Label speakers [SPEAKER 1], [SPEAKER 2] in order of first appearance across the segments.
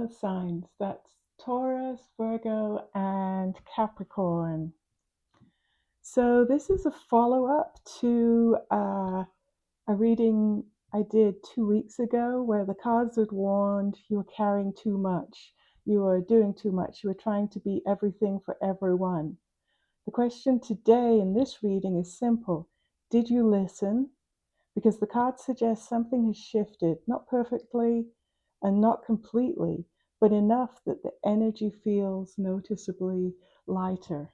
[SPEAKER 1] earth signs. That's Taurus, Virgo, and Capricorn. So this is a follow-up to a reading I did 2 weeks ago where the cards had warned you were carrying too much, you were doing too much, you were trying to be everything for everyone. The question today in this reading is simple. Did you listen? Because the cards suggest something has shifted, not perfectly and not completely, but enough that the energy feels noticeably lighter.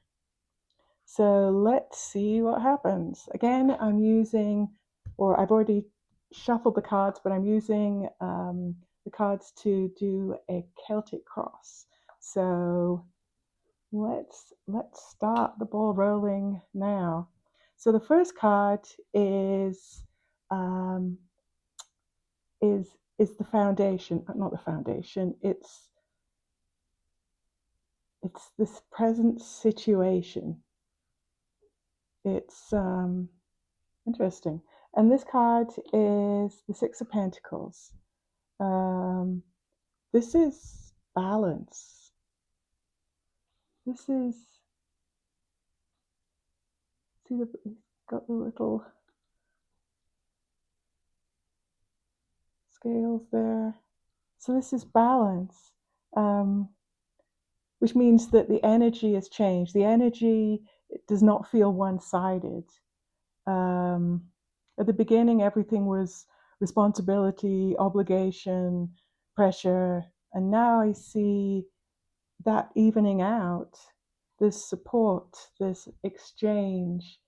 [SPEAKER 1] So let's see what happens. Again, I'm using, or I've already shuffled the cards, but I'm using the cards to do a Celtic cross. So let's start the ball rolling now. So the first card um, is the foundation, not the foundation. It's this present situation. It's interesting. And this card is the Six of Pentacles. Um, this is balance. This is, see, it's got the little scales there. So this is balance, which means that the energy has changed. The energy does not feel one-sided. At the beginning, everything was responsibility, obligation, pressure, and now I see that evening out, this support, this exchange.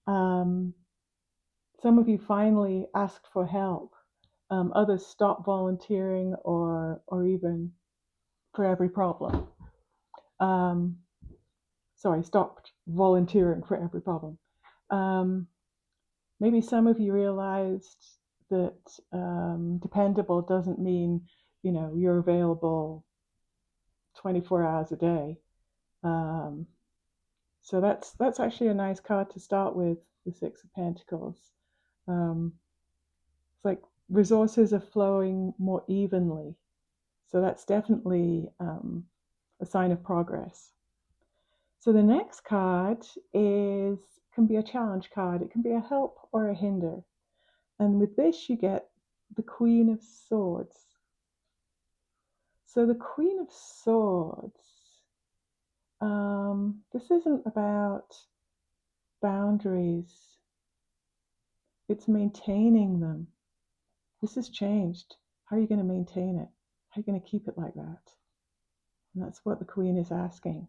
[SPEAKER 1] Um, some of you finally asked for help. Others stopped volunteering or even for every problem. Um, stopped volunteering for every problem. Maybe some of you realized that dependable doesn't mean, you're available 24 hours a day. So that's actually a nice card to start with, the Six of Pentacles. It's like resources are flowing more evenly. So that's definitely a sign of progress. So the next card can be a challenge card. It can be a help or a hinder. And with this, you get the Queen of Swords. So the Queen of Swords, this isn't about boundaries. It's maintaining them. This has changed. How are you going to maintain it? How are you going to keep it like that? And that's what the Queen is asking.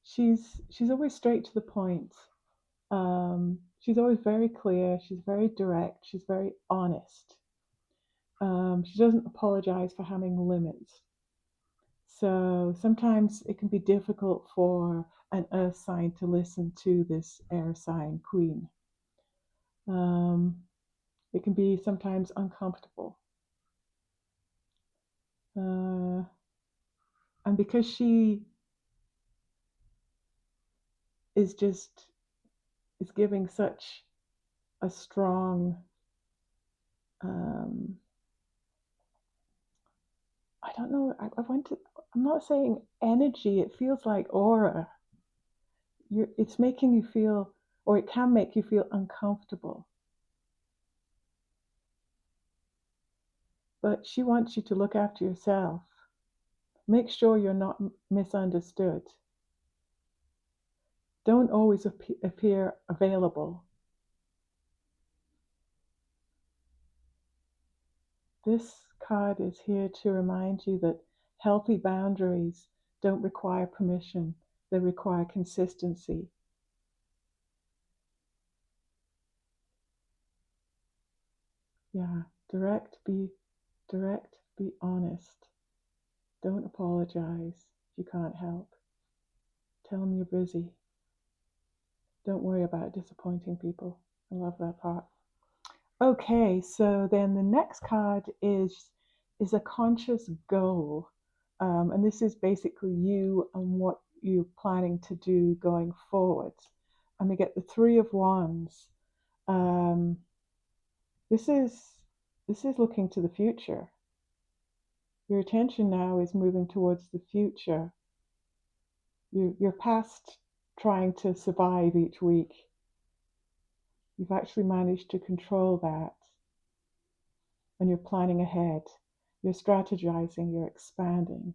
[SPEAKER 1] She's always straight to the point. She's always very clear. She's very direct. She's very honest. She doesn't apologize for having limits. So sometimes it can be difficult for an earth sign to listen to this air sign queen. It can be sometimes uncomfortable. And because she is giving such a strong, I don't know, I'm not saying energy, it feels like aura. It's making you feel, or it can make you feel uncomfortable. But she wants you to look after yourself. Make sure you're not misunderstood. Don't always appear available. This card is here to remind you that healthy boundaries don't require permission, they require consistency. Yeah, be direct, be honest. Don't apologize if you can't help. Tell them you're busy. Don't worry about disappointing people. I love that part. Okay, so then the next card is a conscious goal. And this is basically you and what you're planning to do going forward. And we get the Three of Wands. Um, this is looking to the future. Your attention now is moving towards the future. You're past trying to survive each week. You've actually managed to control that, and you're planning ahead. You're strategizing, you're expanding.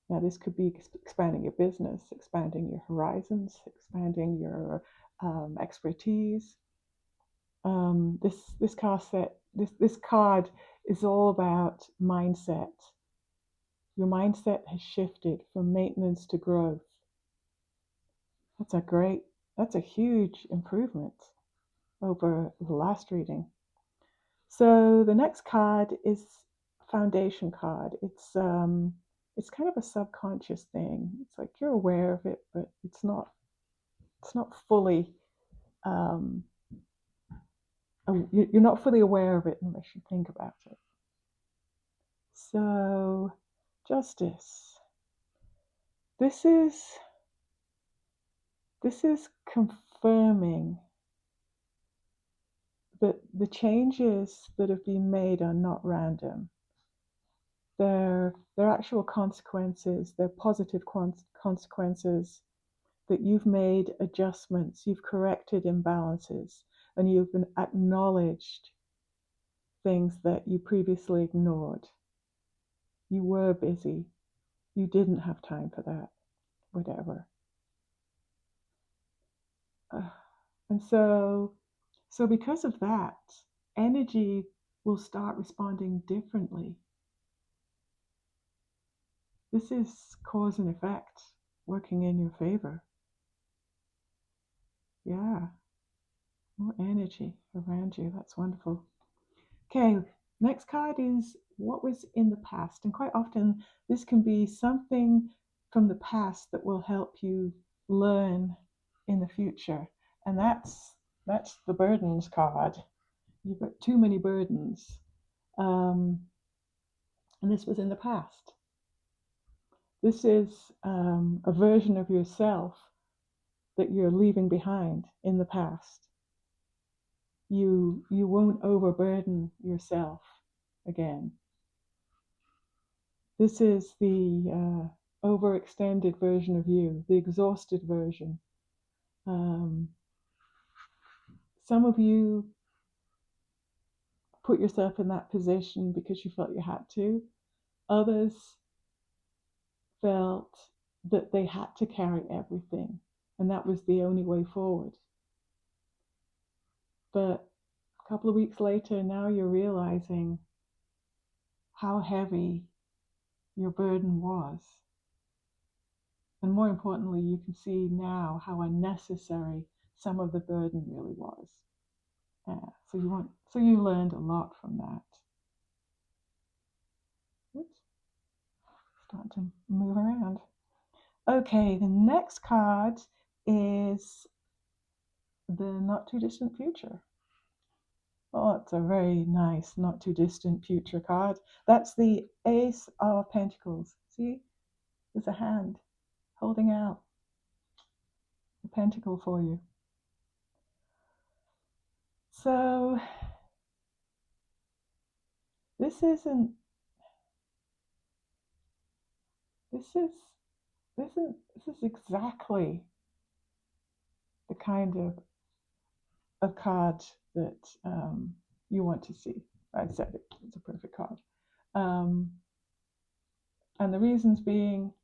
[SPEAKER 1] Now, this could be expanding your business, expanding your horizons, expanding your expertise. This card is all about mindset. Your mindset has shifted from maintenance to growth. That's a huge improvement over the last reading. So the next card is foundation card. It's kind of a subconscious thing. It's like you're aware of it, but it's not fully um, you're not fully aware of it unless you think about it. So justice. This is this is confirming that the changes that have been made are not random. They're actual consequences. They're positive consequences that you've made adjustments, you've corrected imbalances, and you've been acknowledged things that you previously ignored. You were busy. You didn't have time for that, whatever. And so because of that, energy will start responding differently. This is cause and effect working in your favor. Yeah, more energy around you. That's wonderful. Okay, next card is what was in the past. And quite often, this can be something from the past that will help you learn in the future. And that's the burdens card. You've got too many burdens. And this was in the past. This is a version of yourself that you're leaving behind in the past. You won't overburden yourself again. This is the overextended version of you, the exhausted version. Some of you put yourself in that position because you felt you had to. Others felt that they had to carry everything, and that was the only way forward. But a couple of weeks later, now you're realizing how heavy your burden was. And more importantly, you can see now how unnecessary some of the burden really was. So you learned a lot from that. Oops, start to move around. Okay, the next card is the not too distant future. Oh, it's a very nice not too distant future card. That's the Ace of Pentacles. See, there's a hand holding out the pentacle for you. So this is exactly the kind of card that you want to see. I said it, it's a perfect card. And the reasons being,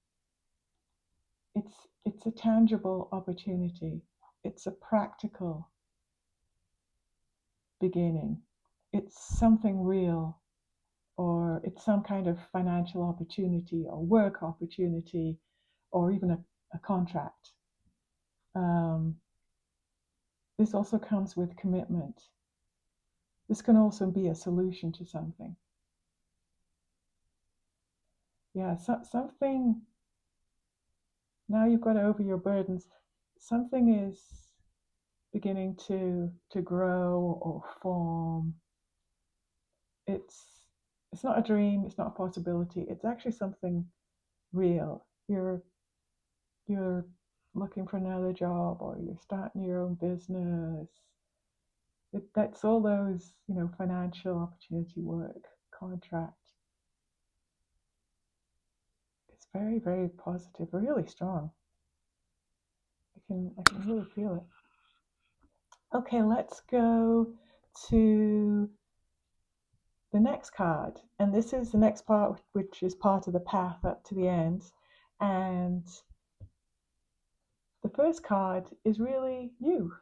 [SPEAKER 1] it's a tangible opportunity. It's a practical beginning. It's something real, or it's some kind of financial opportunity or work opportunity, or even a contract. This also comes with commitment. This can also be a solution to something. Yeah, something, now you've got over your burdens, something is beginning to grow or form. It's not a dream, it's not a possibility, it's actually something real. You're looking for another job, or you're starting your own business. That's all those, financial opportunity, work, contract. It's very, very positive, really strong. I can really feel it. Okay, let's go to the next card. And this is the next part, which is part of the path up to the end. And the first card is really you.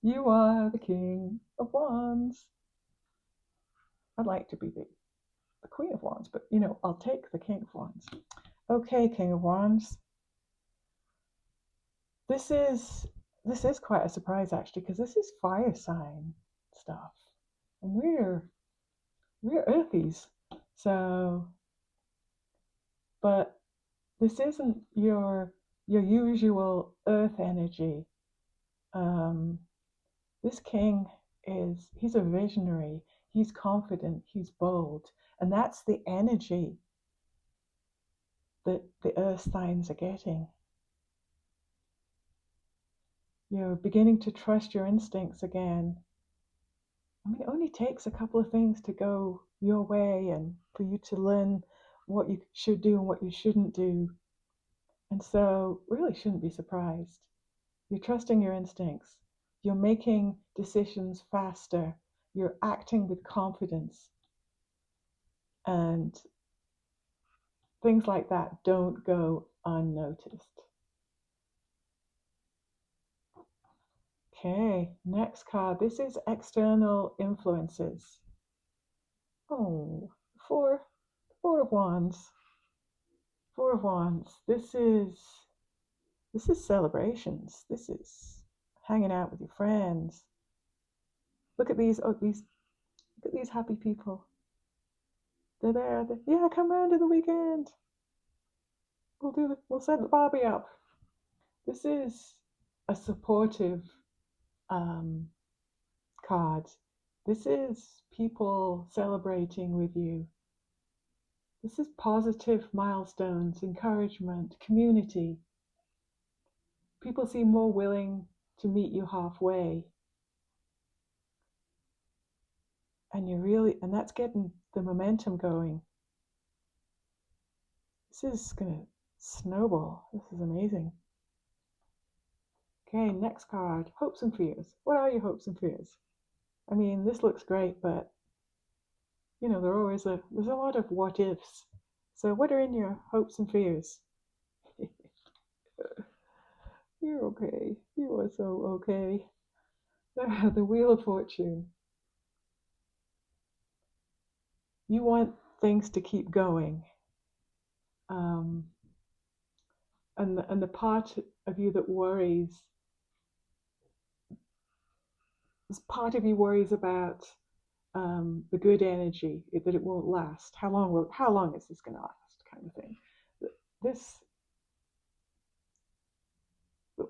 [SPEAKER 1] You are the King of Wands. I'd like to be the Queen of Wands, but I'll take the King of Wands. Okay, King of Wands. This is quite a surprise actually, because this is fire sign stuff. And we're earthies. So, but this isn't your usual earth energy. This king he's a visionary, he's confident, he's bold, and that's the energy that the earth signs are getting. You're beginning to trust your instincts again. I mean, it only takes a couple of things to go your way and for you to learn what you should do and what you shouldn't do. And so, really shouldn't be surprised. You're trusting your instincts. You're making decisions faster. You're acting with confidence. And things like that don't go unnoticed. Okay, next card. This is external influences. Oh, four of wands. Four of wands. This is celebrations. This is hanging out with your friends. Look at these. Oh, look at these happy people. They're there. Yeah, come round to the weekend. We'll set the Barbie up. This is a supportive card. This is people celebrating with you. This is positive milestones, encouragement, community. People seem more willing to meet you halfway. And that's getting the momentum going. This is gonna snowball. This is amazing. Okay, next card, hopes and fears. What are your hopes and fears? I mean, this looks great, but there's a lot of what ifs. So what are in your hopes and fears? You're okay. You are so okay. The Wheel of Fortune. You want things to keep going. Um, and the part of you that worries, this part of you worries about the good energy, that it won't last. How long is this going to last, kind of thing. This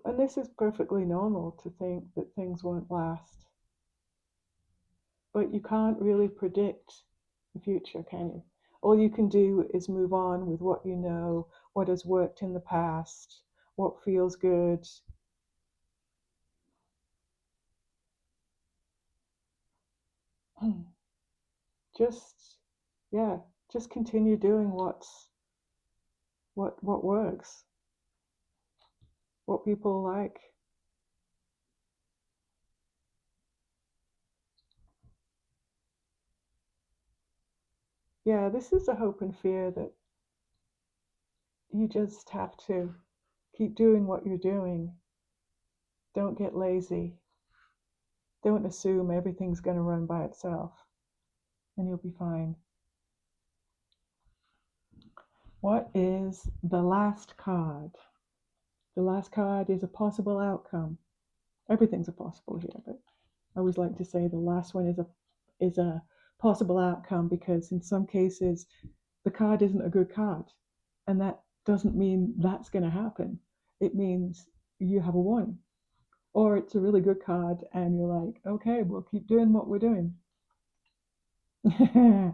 [SPEAKER 1] and this is perfectly normal to think that things won't last, but you can't really predict the future, can you? All you can do is move on with what you know, what has worked in the past, what feels good. Just, yeah, just continue doing what works, what people like. Yeah, this is a hope and fear that you just have to keep doing what you're doing. Don't get lazy. Don't assume everything's going to run by itself, and you'll be fine. What is the last card? The last card is a possible outcome. Everything's a possible here, but I always like to say the last one is a possible outcome, because in some cases the card isn't a good card, and that doesn't mean that's going to happen. It means you have a warning, or it's a really good card and you're like, okay, we'll keep doing what we're doing. The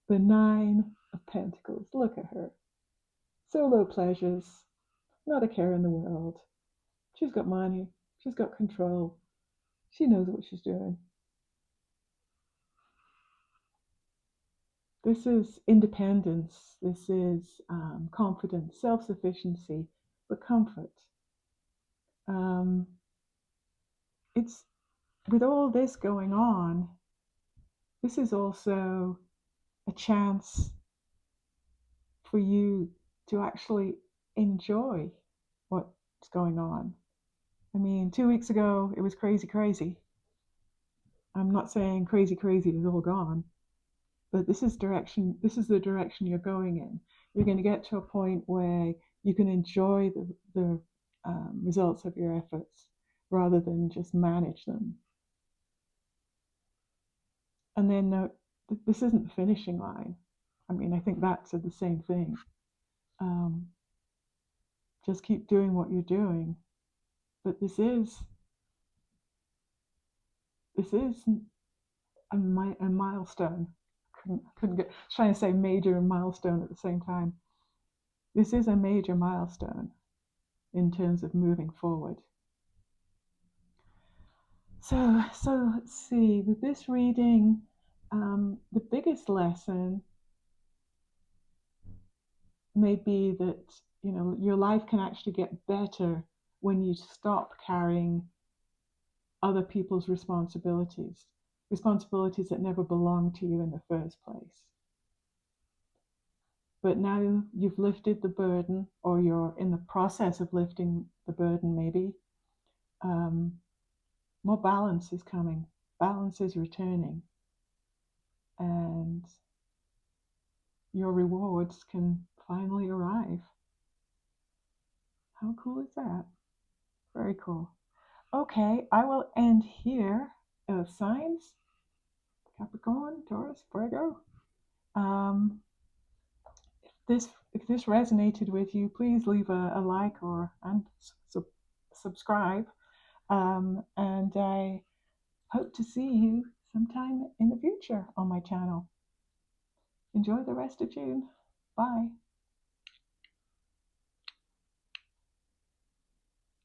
[SPEAKER 1] Nine of Pentacles. Look at her. Solo pleasures, not a care in the world. She's got money, she's got control, she knows what she's doing. This is independence. This is confidence, self-sufficiency, but comfort. Um, it's with all this going on, this is also a chance for you to actually enjoy what's going on. I mean, 2 weeks ago, it was crazy, crazy. I'm not saying crazy, crazy is all gone, but this is the direction you're going in. You're going to get to a point where you can enjoy the results of your efforts rather than just manage them. And then this isn't the finishing line. I mean, I think that's the same thing. Um, just keep doing what you're doing. But this is a milestone. Couldn't get trying to say major and milestone at the same time. This is a major milestone in terms of moving forward. So let's see. With this reading, the biggest lesson may be that your life can actually get better when you stop carrying other people's responsibilities that never belonged to you in the first place. But now you've lifted the burden, or you're in the process of lifting the burden, maybe. More balance is coming, balance is returning, and your rewards can finally arrive. How cool is that? Very cool. Okay, I will end here. Signs: Capricorn, Taurus, Virgo. Um, if this resonated with you, please leave a like and subscribe. And I hope to see you sometime in the future on my channel. Enjoy the rest of June. Bye.